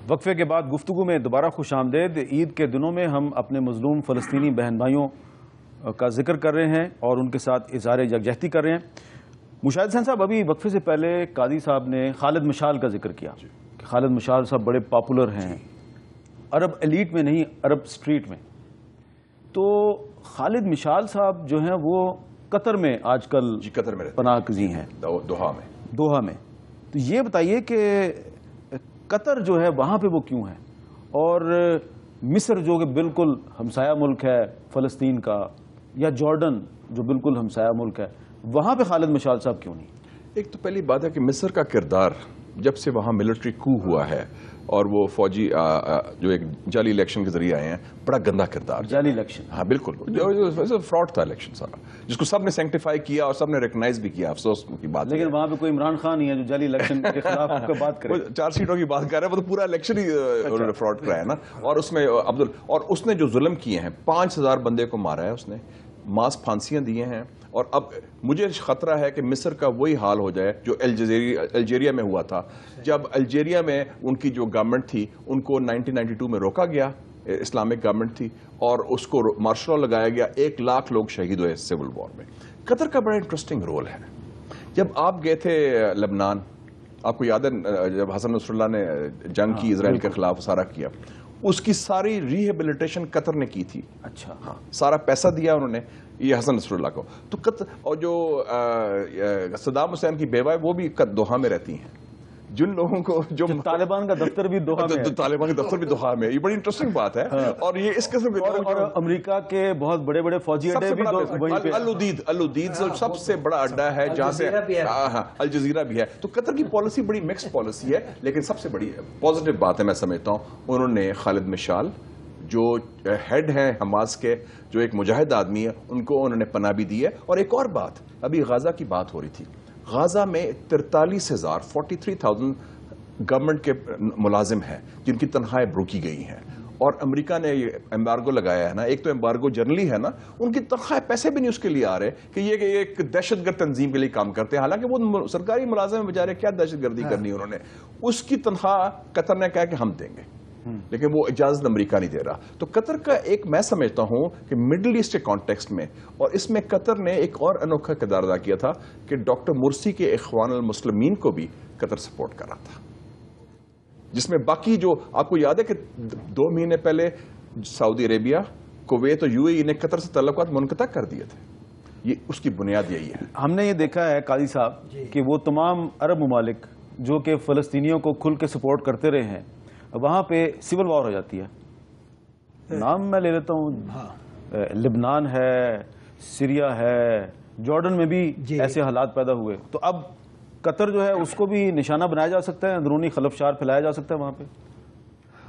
وقفے کے بعد گفتگو میں دوبارہ خوش آمدید. عید کے دنوں میں ہم اپنے مظلوم فلسطینی بہن بھائیوں کا ذکر کر رہے ہیں اور ان کے ساتھ اظہار یکجہتی کر رہے ہیں. مشاہد حسین صاحب، ابھی وقفے سے پہلے قاضی صاحب نے خالد مشال کا ذکر کیا کہ خالد مشال صاحب بڑے پاپولر ہیں عرب ایلیٹ میں نہیں، عرب سٹریٹ میں. تو خالد مشال صاحب جو ہیں وہ قطر میں آج کل قطر میں پناہ گزین ہیں، دوحہ میں. تو یہ بتائیے کہ قطر جو ہے وہاں پہ وہ کیوں ہے، اور مصر جو کہ بالکل ہمسایہ ملک ہے فلسطین کا، یا جارڈن جو بالکل ہمسایہ ملک ہے، وہاں پہ خالد مشال صاحب کیوں نہیں؟ ایک تو پہلی بات ہے کہ مصر کا کردار جب سے وہاں ملٹری کو ہوا ہے اور وہ فوجی جو ایک جعلی الیکشن کے ذریعے آئے ہیں، بڑا گندا کردار. جعلی الیکشن؟ ہاں بالکل، فراڈ تھا الیکشن سارا، جس کو سب نے سینکٹیفائی کیا اور سب نے ریکگنائز بھی کیا. افسوس کی بات، لیکن وہاں پہ کوئی عمران خان نہیں ہے جو جعلی الیکشن کے خلاف بات کرے. 4 سیٹوں کی بات کر رہے ہیں، وہ تو پورا الیکشن ہی انہوں نے فراڈ کرایا نا. اور اس میں اور اس نے جو ظلم کیے ہیں، 5000 بندے کو مارا ہے اس نے، ماس پھانسیاں دیے ہیں. اور اب مجھے خطرہ ہے کہ مصر کا وہی حال ہو جائے جو الجیریا میں ہوا تھا. جب الجیریا میں ان کی جو گورنمنٹ تھی ان کو 1992 میں روکا گیا، اسلامک گورنمنٹ تھی، اور اس کو مارشل لا لگایا گیا. 1 لاکھ لوگ شہید ہوئے سول وار میں. قطر کا بڑا انٹرسٹنگ رول ہے. جب آپ گئے تھے لبنان، آپ کو یاد ہے جب حسن نصر اللہ نے جنگ کی اسرائیل کے خلاف، سارا کیا، اس کی ساری ریہیبلیٹیشن قطر نے کی تھی. اچھا، ہاں، سارا پیسہ دیا انہوں نے یہ حسن نصر اللہ کو. تو قطر، اور جو صدام حسین کی بیوہ ہے وہ بھی دوحہ میں رہتی ہیں. جن لوگوں کو جو طالبان کا دفتر بھی دوحہ میں ہے، طالبان کا دفتر بھی دوحہ میں ہے. یہ بڑی انٹرسٹنگ بات ہے. اور یہ اس قسم کے اور امریکہ کے بہت بڑے بڑے فوجی اڈے بھی وہیں پہ. الودید سب سے بڑا اڈا ہے جہاں سے الجزیرہ بھی ہے. تو قطر کی پالیسی بڑی مکسڈ پالیسی ہے، لیکن سب سے بڑی پازیٹیو بات ہے میں سمجھتا ہوں انہوں نے خالد مشال جو ہیڈ ہیں حماس کے، جو ایک مجاہد آدمی ہے، ان کو انہوں نے پناہ بھی دی ہے. اور ایک اور بات، ابھی غزہ کی بات ہو رہی تھی، غزہ میں 43,000 گورنمنٹ کے ملازم ہیں جن کی تنخواہیں روکی گئی ہیں. اور امریکہ نے یہ ایمبارگو لگایا ہے نا، ایک تو ایمبارگو جنرلی ہے نا، ان کی تنخواہیں پیسے بھی نہیں اس کے لیے آ رہے کہ یہ ایک دہشت گرد تنظیم کے لیے کام کرتے ہیں. حالانکہ وہ سرکاری ملازم ہیں بیچارے، کیا دہشت گردی کرنی انہوں نے. اس کی تنخواہ قطر نے کہا کہ ہم دیں گے، لیکن وہ اجازت امریکہ نہیں دے رہا. تو قطر کا ایک، میں سمجھتا ہوں کہ مڈل ایسٹ کے کانٹیکسٹ میں، اور اس میں قطر نے ایک اور انوکھا کردار ادا کیا تھا کہ ڈاکٹر مرسی کے اخوان المسلمین کو بھی قطر سپورٹ کر رہا تھا، جس میں باقی جو آپ کو یاد ہے کہ 2 مہینے پہلے سعودی عربیہ، کویت اور UAE نے قطر سے تعلقات منقطع کر دیے تھے. یہ اس کی بنیاد یہی ہے. ہم نے یہ دیکھا ہے قاضی صاحب کہ وہ تمام عرب ممالک جو کہ فلسطینیوں کو کھل کے سپورٹ کرتے رہے ہیں، وہاں پہ سول وار ہو جاتی ہے. نام میں لے لیتا ہوں، لبنان ہے، سیریا ہے، جارڈن میں بھی ایسے حالات پیدا ہوئے. تو اب قطر جو ہے اس کو بھی نشانہ بنایا جا سکتا ہے، اندرونی خلفشار پھیلایا جا سکتا ہے وہاں پہ.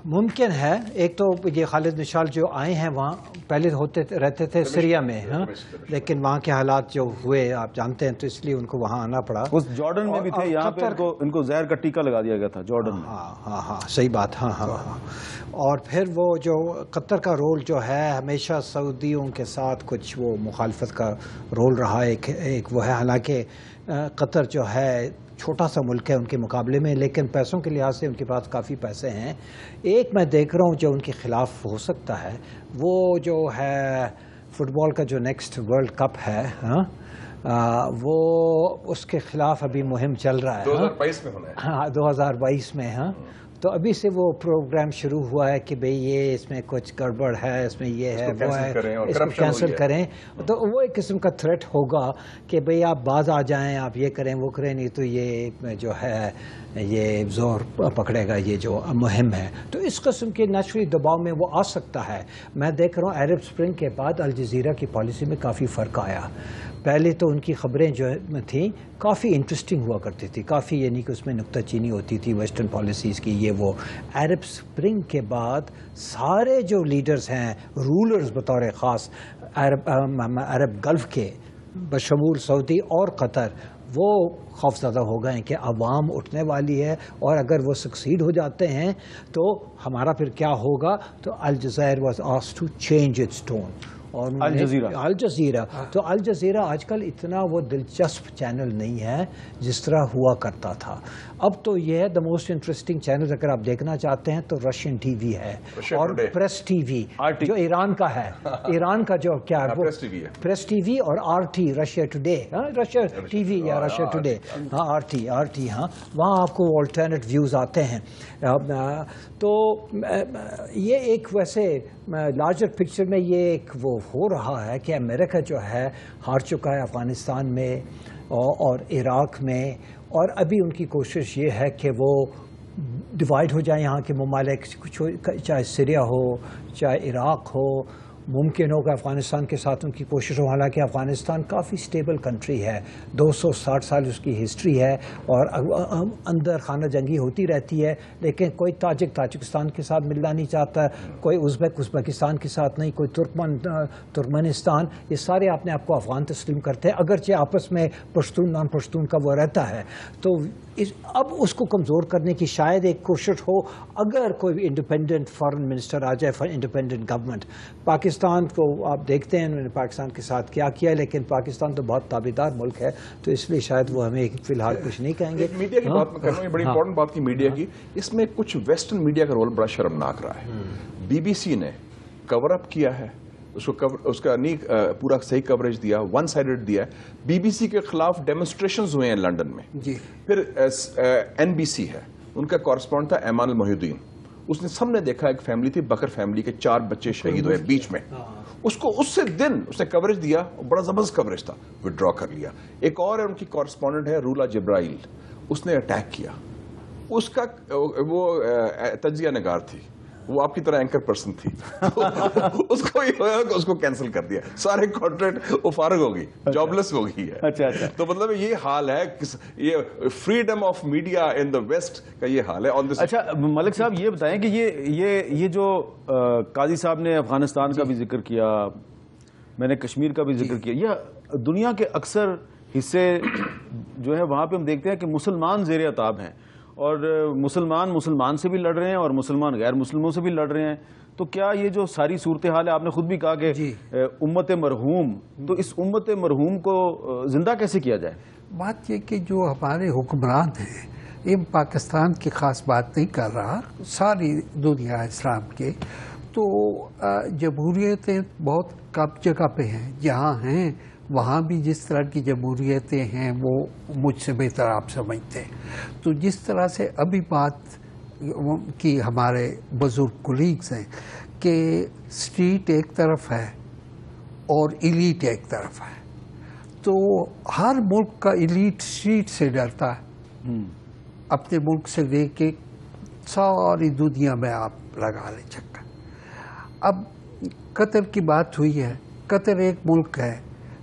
ممکن ہے. ایک تو یہ خالد مشال جو آئے ہیں وہاں پہلے رہتے تھے سیریا میں، لیکن وہاں کے حالات جو ہوئے آپ جانتے ہیں، تو اس لیے ان کو وہاں آنا پڑا. اس جارڈن میں بھی تھے، یہاں پہ ان کو زہر کا ٹیکہ لگا دیا گیا تھا جارڈن میں. ہاں صحیح بات. ہاں. اور پھر وہ جو قطر کا رول جو ہے ہمیشہ سعودیوں کے ساتھ کچھ وہ مخالفت کا رول رہا ایک وہ ہے. حالانکہ قطر جو ہے چھوٹا سا ملک ہے ان کے مقابلے میں، لیکن پیسوں کے لحاظ سے ان کے پاس کافی پیسے ہیں. ایک میں دیکھ رہا ہوں جو ان کے خلاف ہو سکتا ہے، وہ جو ہے فٹ بال کا جو نیکسٹ ورلڈ کپ ہے، وہ اس کے خلاف ابھی مہم چل رہا ہے. 2022 میں ہونا ہے. ہاں 2022 میں. ہاں تو ابھی سے وہ پروگرام شروع ہوا ہے کہ بھئی یہ اس میں کچھ گڑبڑ ہے، اس میں یہ ہے وہ ہے، اس کو کینسل کریں. تو وہ ایک قسم کا تھریٹ ہوگا کہ بھئی آپ باز آ جائیں، آپ یہ کریں وہ کریں، نہیں تو یہ جو ہے یہ زور پکڑے گا یہ جو مہم ہے. تو اس قسم کے نیچرلی دباؤ میں وہ آ سکتا ہے. میں دیکھ رہا ہوں عرب سپرنگ کے بعد الجزیرہ کی پالیسی میں کافی فرق آیا. پہلے تو ان کی خبریں جو تھیں کافی انٹرسٹنگ ہوا کرتی تھی، کافی یعنی کہ اس میں نکتہ چینی ہوتی تھی ویسٹرن پالیسیز کی یہ وہ. عرب سپرنگ کے بعد سارے جو لیڈرز ہیں، رولرز بطور خاص عرب گلف کے بشمول سعودی اور قطر، وہ خوفزدہ ہو گئے ہیں کہ عوام اٹھنے والی ہے، اور اگر وہ سکسیڈ ہو جاتے ہیں تو ہمارا پھر کیا ہوگا. تو Al Jazeera was asked to change its tone. اور الجزیرہ تو الجزیرہ آج کل اتنا وہ دلچسپ چینل نہیں ہے جس طرح ہوا کرتا تھا. اب تو یہ ہے دا موسٹ انٹرسٹنگ چینل اگر آپ دیکھنا چاہتے ہیں تو رشین ٹی وی ہے اور پریس ٹی وی جو ایران کا ہے, ایران کا جو کیا پریس ٹی وی اور R T Russia Today, Russia T V یا رشیا ٹوڈے, ہاں آر ٹی ہاں, وہاں آپ کو آلٹرنیٹ ویوز آتے ہیں. تو یہ ایک ویسے لارجر پکچر میں یہ ایک وہ ہو رہا ہے کہ امریکہ جو ہے ہار چکا ہے افغانستان میں اور عراق میں, اور ابھی ان کی کوشش یہ ہے کہ وہ ڈیوائڈ ہو جائیں یہاں کے ممالک, چاہے سیریا ہو چاہے عراق ہو. ممکن ہوگا افغانستان کے ساتھ ان کی کوشش ہو, حالانکہ افغانستان کافی سٹیبل کنٹری ہے, 260 سال اس کی ہسٹری ہے اور اندر خانہ جنگی ہوتی رہتی ہے, لیکن کوئی تاجکستان کے ساتھ ملنا نہیں چاہتا, کوئی ازبکستان کے ساتھ نہیں, کوئی ترکمنستان, یہ سارے اپنے آپ کو افغان تسلیم کرتے ہیں, اگرچہ آپس میں پشتون نان پشتون کا وہ رہتا ہے. تو اب اس کو کمزور کرنے کی شاید ایک کوشش ہو اگر کوئی انڈیپینڈنٹ فارن منسٹر آ جائے, انڈیپینڈنٹ گورنمنٹ. پاکستان کو آپ دیکھتے ہیں انہوں نے پاکستان کے ساتھ کیا کیا, لیکن پاکستان تو بہت تابعدار ملک ہے, تو اس لیے شاید وہ ہمیں فی الحال کچھ نہیں کہیں گے. میڈیا کی بات میں کر رہا ہوں, یہ بڑی امپورٹنٹ بات کی میڈیا کی. اس میں کچھ ویسٹرن میڈیا کا رول بڑا شرمناک رہا ہے. بی بی سی نے کور اپ کیا ہے, اس کا نہیں پورا صحیح کوریج دیا, ون سائیڈڈ دیا. بی بی سی کے خلاف ڈیمونسٹریشنز ہوئے ہیں لنڈن میں. پھر این بی سی ہے, ان کا کورسپونڈنٹ تھا ایمان المحی الدین. اس نے سب نے دیکھا ایک فیملی تھی, بکر فیملی کے 4 بچے شہید ہوئے بیچ میں. اس سے دن اس نے کوریج دیا, بڑا زبردست کوریج تھا, وڈرا کر لیا. ایک اور ہے ان کی کورسپونڈنٹ ہے رولا جبرائیل, اس نے اٹیک کیا. اس کا وہ تجزیہ نگار تھی, وہ آپ کی طرح اینکر پرسن تھی. اس کو کینسل کر دیا, سارے کانٹریکٹ وہ فارغ ہو گئی, جاب لیس ہو گئی ہے. اچھا. تو مطلب یہ حال ہے, یہ freedom of media in the West کا یہ حال ہے. اچھا ملک صاحب یہ بتائیں کہ یہ جو قاضی صاحب نے افغانستان کا بھی ذکر کیا, میں نے کشمیر کا بھی ذکر کیا, یہ دنیا کے اکثر حصے جو ہے وہاں پہ ہم دیکھتے ہیں کہ مسلمان زیر عتاب ہیں, اور مسلمان سے بھی لڑ رہے ہیں اور مسلمان غیر مسلموں سے بھی لڑ رہے ہیں. تو کیا یہ جو ساری صورتحال ہے, آپ نے خود بھی کہا کہ امت مرحوم, تو اس امت مرحوم کو زندہ کیسے کیا جائے؟ بات یہ کہ جو ہمارے حکمران ہیں, یہ پاکستان کی خاص بات نہیں کر رہا, ساری دنیا اسلام کے, تو جمہوریتیں بہت کم جگہ پہ ہیں, جہاں ہیں وہاں بھی جس طرح کی جمہوریتیں ہیں وہ مجھ سے بہتر آپ سمجھتے ہیں. تو جس طرح سے ابھی بات کی ہمارے بزرگ کولیگز ہیں کہ سٹریٹ ایک طرف ہے اور ایلیٹ ایک طرف ہے, تو ہر ملک کا ایلیٹ سٹریٹ سے ڈرتا ہے, اپنے ملک سے لے کے ساری دنیا میں آپ لگا لیں چکر. اب قطر کی بات ہوئی ہے, قطر ایک ملک ہے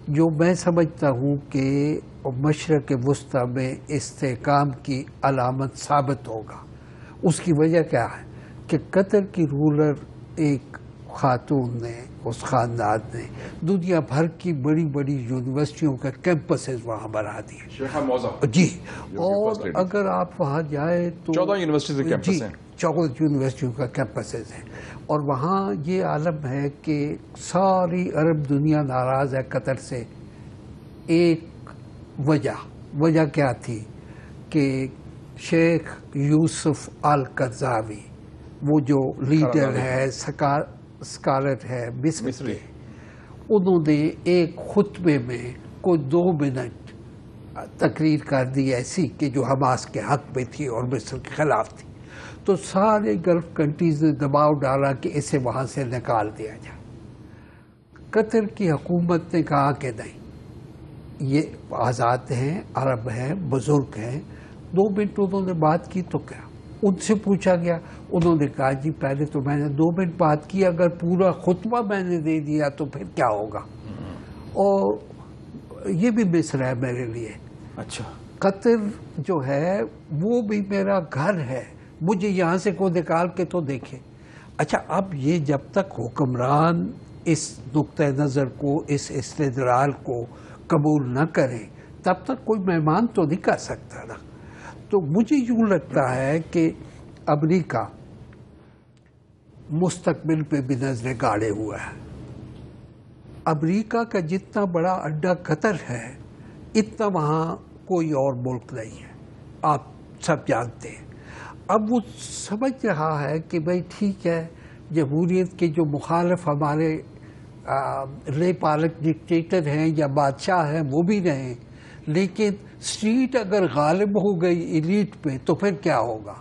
جو میں سمجھتا ہوں کہ مشرق وسطی میں استحکام کی علامت ثابت ہوگا. اس کی وجہ کیا ہے کہ قطر کی رولر ایک خاتون نے, اس خاندان نے دنیا بھر کی بڑی بڑی یونیورسٹیوں کے کیمپسز وہاں بنا دیے. جی, اور اگر آپ وہاں جائیں تو 14 یونیورسٹیز کے کیمپس ہیں, 14 یونیورسٹیوں کا کیمپسز ہیں, اور وہاں یہ عالم ہے کہ ساری عرب دنیا ناراض ہے قطر سے. ایک وجہ کیا تھی کہ شیخ یوسف القرضاوی, وہ جو لیڈر ہے, اسکالر ہے مصر, انہوں نے ایک خطبے میں کوئی 2 منٹ تقریر کر دی ایسی کہ جو حماس کے حق میں تھی اور مصر کے خلاف تھی. تو سارے گلف کنٹریز نے دباؤ ڈالا کہ اسے وہاں سے نکال دیا جائے. قطر کی حکومت نے کہا کہ نہیں, یہ آزاد ہیں, عرب ہیں, بزرگ ہیں. 2 منٹ انہوں نے بات کی تو کیا, ان سے پوچھا گیا, انہوں نے کہا جی پہلے تو میں نے 2 منٹ بات کی, اگر پورا خطبہ میں نے دے دیا تو پھر کیا ہوگا. اور یہ بھی مصر ہے میرے لیے. اچھا, قطر جو ہے وہ بھی میرا گھر ہے, مجھے یہاں سے کوئی نکال کے تو دیکھے. اچھا, اب یہ جب تک حکمران اس نقطہ نظر کو, اس استدلال کو قبول نہ کریں, تب تک کوئی مہمان تو نہیں کر سکتا نا. تو مجھے یوں لگتا ہے کہ امریکہ مستقبل پہ بھی نظریں گاڑے ہوا ہے. امریکہ کا جتنا بڑا اڈا قطر ہے اتنا وہاں کوئی اور ملک نہیں ہے، آپ سب جانتے ہیں۔ اب وہ سمجھ رہا ہے کہ بھئی ٹھیک ہے، جمہوریت کے جو مخالف ہمارے رے پالک ڈکٹیٹر ہیں یا بادشاہ ہیں وہ بھی رہیں، لیکن اسٹریٹ اگر غالب ہو گئی ایلیٹ پہ تو پھر کیا ہوگا؟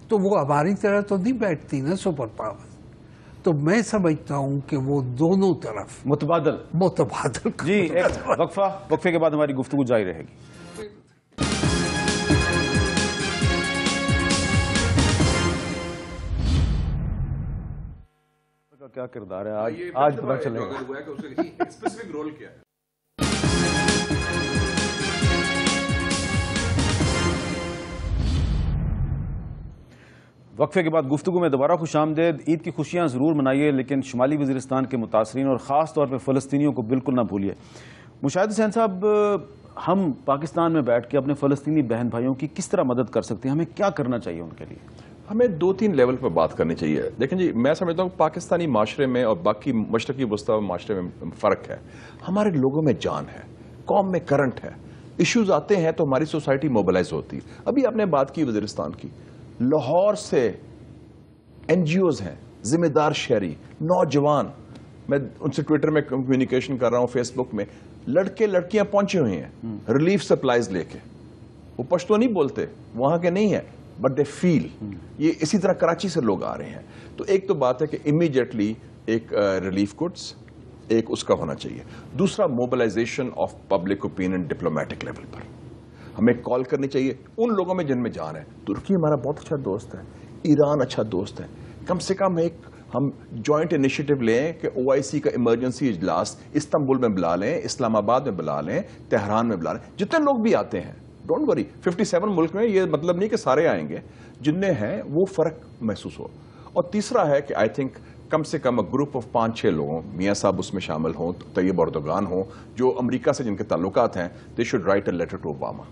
تو وہ ہماری طرح تو نہیں بیٹھتی نا سپر پاور۔ تو میں سمجھتا ہوں کہ وہ دونوں طرف متبادل جی ایک وقفے کے بعد ہماری گفتگو جاری رہے گی۔ کیا کردار ہے آج پتہ چلے گا اسپیسیفک رول کیا ہے۔ وقفے کے بعد گفتگو میں دوبارہ خوش آمدید۔ عید کی خوشیاں ضرور منائیے لیکن شمالی وزیرستان کے متاثرین اور خاص طور پہ فلسطینیوں کو بالکل نہ بھولیے۔ مشاہد حسین صاحب، ہم پاکستان میں بیٹھ کے اپنے فلسطینی بہن بھائیوں کی کس طرح مدد کر سکتے ہیں؟ ہمیں کیا کرنا چاہیے ان کے لیے؟ ہمیں 2-3 لیول پہ بات کرنی چاہیے۔ دیکھیں جی، میں سمجھتا ہوں پاکستانی معاشرے میں اور باقی مشرقی وسطی معاشرے میں فرق ہے۔ ہمارے لوگوں میں جان ہے، قوم میں کرنٹ ہے، ایشوز آتے ہیں تو ہماری سوسائٹی موبلائز ہوتی ہے۔ ابھی آپ نے بات کی وزیرستان کی، لاہور سے این جی اوز ہیں، ذمہ دار شہری نوجوان، میں ان سے ٹویٹر میں کمیونیکیشن کر رہا ہوں، فیس بک میں، لڑکے لڑکیاں پہنچے ہوئے ہیں ریلیف سپلائز لے کے۔ وہ پشتو نہیں بولتے، وہاں کے نہیں ہیں، بٹ دے فیل۔ یہ اسی طرح کراچی سے لوگ آ رہے ہیں۔ تو ایک تو بات ہے کہ امیڈیٹلی ایک ریلیف گڈس ایک اس کا ہونا چاہیے۔ دوسرا، mobilisation of public opinion diplomatic level پر ہمیں کال کرنی چاہیے ان لوگوں میں جن میں جان ہے۔ ترکی ہمارا بہت اچھا دوست ہے، ایران اچھا دوست ہے، کم سے کم ایک ہم جوائنٹ انیشیٹو لیں کہ او آئی سی کا ایمرجنسی اجلاس استنبول میں بلا لیں، اسلام آباد میں بلا لیں، تہران میں بلا لیں، جتنے لوگ بھی آتے ہیں۔ ڈونٹ وری، 57 ملک میں یہ مطلب نہیں کہ سارے آئیں گے، جننے ہیں وہ فرق محسوس ہو۔ اور تیسرا ہے کہ آئی تھنک کم سے کم گروپ آف 5-6 لوگوں، میاں صاحب اس میں شامل ہوں، طیب اردوغان ہوں، جو امریکہ سے جن کے تعلقات ہیں، they should write a letter to Obama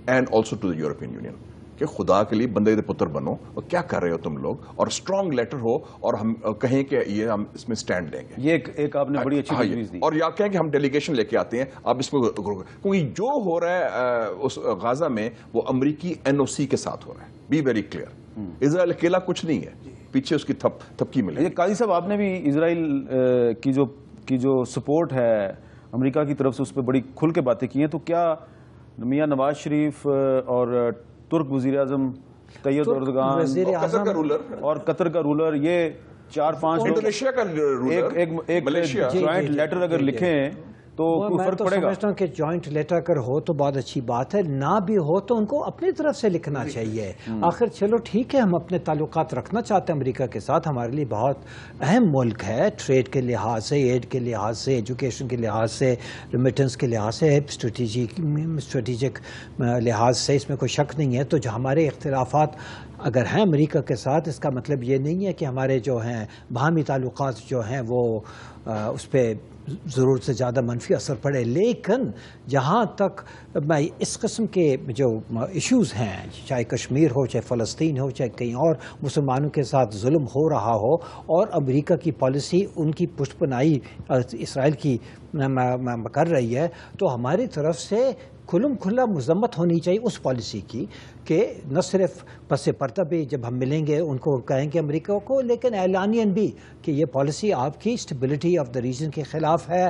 and also to the European Union کہ خدا کے لیے بندے دے پتر بنو اور کیا کر رہے ہو تم لوگ، اور اسٹرانگ لیٹر ہو اور ہم کہیں کہ یہ ہم اس میں سٹینڈ لیں گے۔ یہ ایک آپ نے بڑی اچھی تجویز دی، اور یا کہیں کہ ہم ڈیلیگیشن لے کے آتے ہیں، آپ اس میں کیونکہ جو ہو رہا ہے اس غازہ میں وہ امریکی این او سی کے ساتھ ہو رہا ہے۔ بی ویری کلیئر، اسرائیل اکیلا کچھ نہیں ہے، پیچھے اس کی تھپکی ملے گی۔ قاضی صاحب، آپ نے بھی اسرائیل کی جو سپورٹ ہے امریکہ کی طرف سے اس پہ بڑی کھل کے باتیں کی ہیں، تو کیا میاں نواز شریف اور ترک وزیر اعظم طیب اردوغان اور قطر کا رولر، یہ 4-5 انڈونیشیا کا ایک جوائنٹ لیٹر اگر لکھیں تو فرق پڑے گا؟ میں سمجھتا ہوں کہ جوائنٹ لیٹر اگر ہو تو بہت اچھی بات ہے، نہ بھی ہو تو ان کو اپنی طرف سے لکھنا چاہیے۔ آخر چلو ٹھیک ہے، ہم اپنے تعلقات رکھنا چاہتے ہیں امریکہ کے ساتھ، ہمارے لیے بہت اہم ملک ہے، ٹریڈ کے لحاظ سے، ایڈ کے لحاظ سے، ایجوکیشن کے لحاظ سے، ریمیٹنس کے لحاظ سے، اسٹریٹجک لحاظ سے، اس میں کوئی شک نہیں ہے۔ تو جو ہمارے اختلافات اگر ہیں امریکہ کے ساتھ، اس کا مطلب یہ نہیں ہے کہ ہمارے جو ہیں باہمی تعلقات جو ہیں وہ اس پہ ضرورت سے زیادہ منفی اثر پڑے۔ لیکن جہاں تک میں اس قسم کے جو ایشوز ہیں، چاہے کشمیر ہو، چاہے فلسطین ہو، چاہے کہیں اور مسلمانوں کے ساتھ ظلم ہو رہا ہو، اور امریکہ کی پالیسی ان کی پشت پناہی اسرائیل کی کر رہی ہے، تو ہماری طرف سے کھلم کھلا مذمت ہونی چاہیے اس پالیسی کی، کہ نہ صرف پس پردہ بھی جب ہم ملیں گے ان کو کہیں گے امریکہ کو، لیکن اعلانیاً بھی کہ یہ پالیسی آپ کی اسٹیبلٹی آف دا ریجن کے خلاف ہے،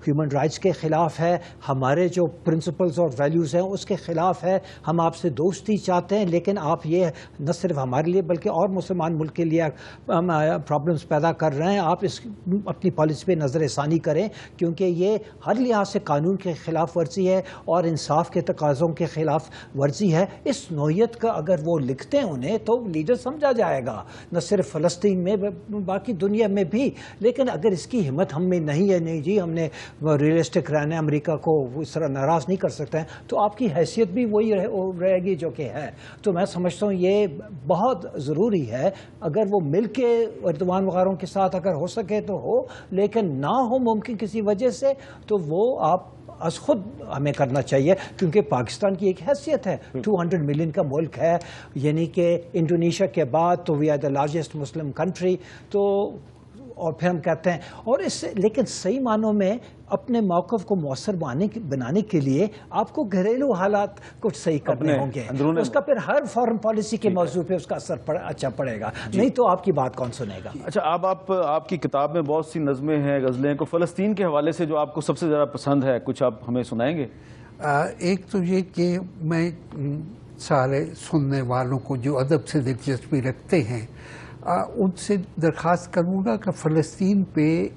ہیومن رائٹس کے خلاف ہے، ہمارے جو پرنسپلز اور ویلیوز ہیں اس کے خلاف ہے۔ ہم آپ سے دوستی چاہتے ہیں، لیکن آپ یہ نہ صرف ہمارے لیے بلکہ اور مسلمان ملک کے لیے پرابلمس پیدا کر رہے ہیں۔ آپ اس اپنی پالیسی پہ نظر ثانی کریں، کیونکہ یہ ہر لحاظ سے قانون کے خلاف ورزی ہے اور انصاف کے تقاضوں کے خلاف ورزی ہے۔ اس نوعیت کا اگر وہ لکھتے ہیں انہیں تو لیڈر سمجھا جائے گا، نہ صرف فلسطین میں باقی دنیا میں بھی۔ لیکن اگر اس کی ہمت ہم میں نہیں ہے، نہیں جی ہم نے ریئلسٹک رہنا ہے، امریکہ کو اس طرح ناراض نہیں کر سکتے ہیں، تو آپ کی حیثیت بھی وہی رہے گی جو کہ ہے۔ تو میں سمجھتا ہوں یہ بہت ضروری ہے، اگر وہ مل کے اردوان وغیرہ کے ساتھ اگر ہو سکے تو ہو، لیکن نہ ہو ممکن کسی وجہ سے، تو وہ آپ از خود ہمیں کرنا چاہیے، کیونکہ پاکستان کی ایک حیثیت ہے، 200 ملین کا ملک ہے، یعنی کہ انڈونیشیا کے بعد تو we are the largest Muslim country, تو اور پھر ہم کہتے ہیں اور اس سے لیکن صحیح معنوں میں اپنے موقف کو مؤثر بنانے کے لیے آپ کو گھریلو حالات کچھ صحیح کرنے ہوں گے. اس کا پھر ہر فارن پالیسی کے موضوع پہ اس کا اثر اچھا پڑے گا, نہیں تو آپ کی بات کون سنے گا. اچھا, اب آپ کی کتاب میں بہت سی نظمیں ہیں, غزلیں, کو فلسطین کے حوالے سے جو آپ کو سب سے زیادہ پسند ہے کچھ آپ ہمیں سنائیں گے؟ ایک تو یہ کہ میں سارے سننے والوں کو جو ادب سے دلچسپی رکھتے ہیں ان سے درخواست کروں گا کہ فلسطین پہ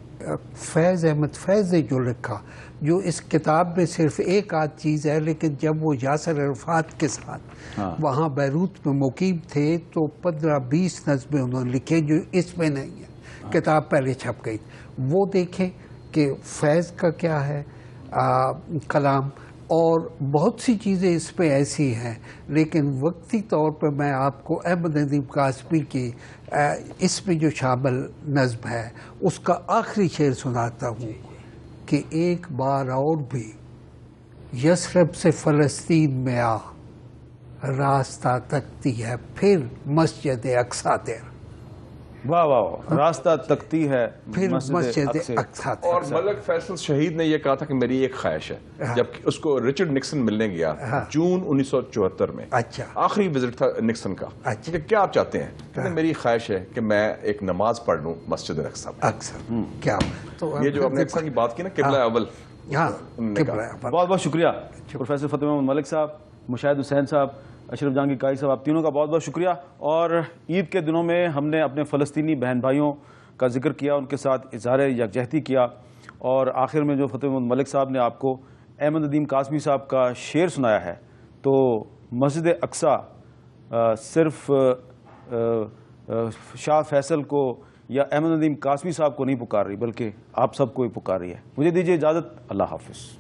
فیض احمد فیض نے جو لکھا, جو اس کتاب میں صرف ایک آدھ چیز ہے, لیکن جب وہ یاسر عرفات کے ساتھ وہاں بیروت میں مقیم تھے تو 15-20 نظمیں انہوں نے لکھے جو اس میں نہیں ہیں, کتاب پہلے چھپ گئی. وہ دیکھیں کہ فیض کا کیا ہے کلام, اور بہت سی چیزیں اس پہ ایسی ہیں. لیکن وقتی طور پہ میں آپ کو احمد ندیم قاسمی کی اس میں جو شامل نظم ہے اس کا آخری شعر سناتا ہوں کہ ایک بار اور بھی یثرب سے فلسطین میں آ, راستہ تکتی ہے پھر مسجد اقصیٰ تیرا. واہ واہ, راستہ تکتی ہے پھر مسجد اقصیٰ. اور ملک فیصل شہید نے یہ کہا تھا کہ میری ایک خواہش ہے, جب اس کو رچرڈ نکسن ملنے گیا جون 1974 میں, اچھا آخری وزٹ تھا نکسن کا, کہ کیا آپ چاہتے ہیں, کہتے ہیں میری خواہش ہے کہ میں ایک نماز پڑھ لوں مسجد اقصیٰ. کیا یہ جو آپ نے اقصیٰ کی بات کی نا, قبلہ اول. بہت بہت شکریہ پروفیسر فتح محمد ملک صاحب, مشاہد حسین صاحب, اشرف جہاں قاری صاحب, آپ تینوں کا بہت بہت شکریہ. اور عید کے دنوں میں ہم نے اپنے فلسطینی بہن بھائیوں کا ذکر کیا, ان کے ساتھ اظہار یکجہتی کیا, اور آخر میں جو فتح محمد ملک صاحب نے آپ کو احمد ندیم قاسمی صاحب کا شعر سنایا ہے, تو مسجد اقصیٰ صرف شاہ فیصل کو یا احمد ندیم قاسمی صاحب کو نہیں پکار رہی, بلکہ آپ سب کو ہی پکار رہی ہے. مجھے دیجیے اجازت, اللہ حافظ.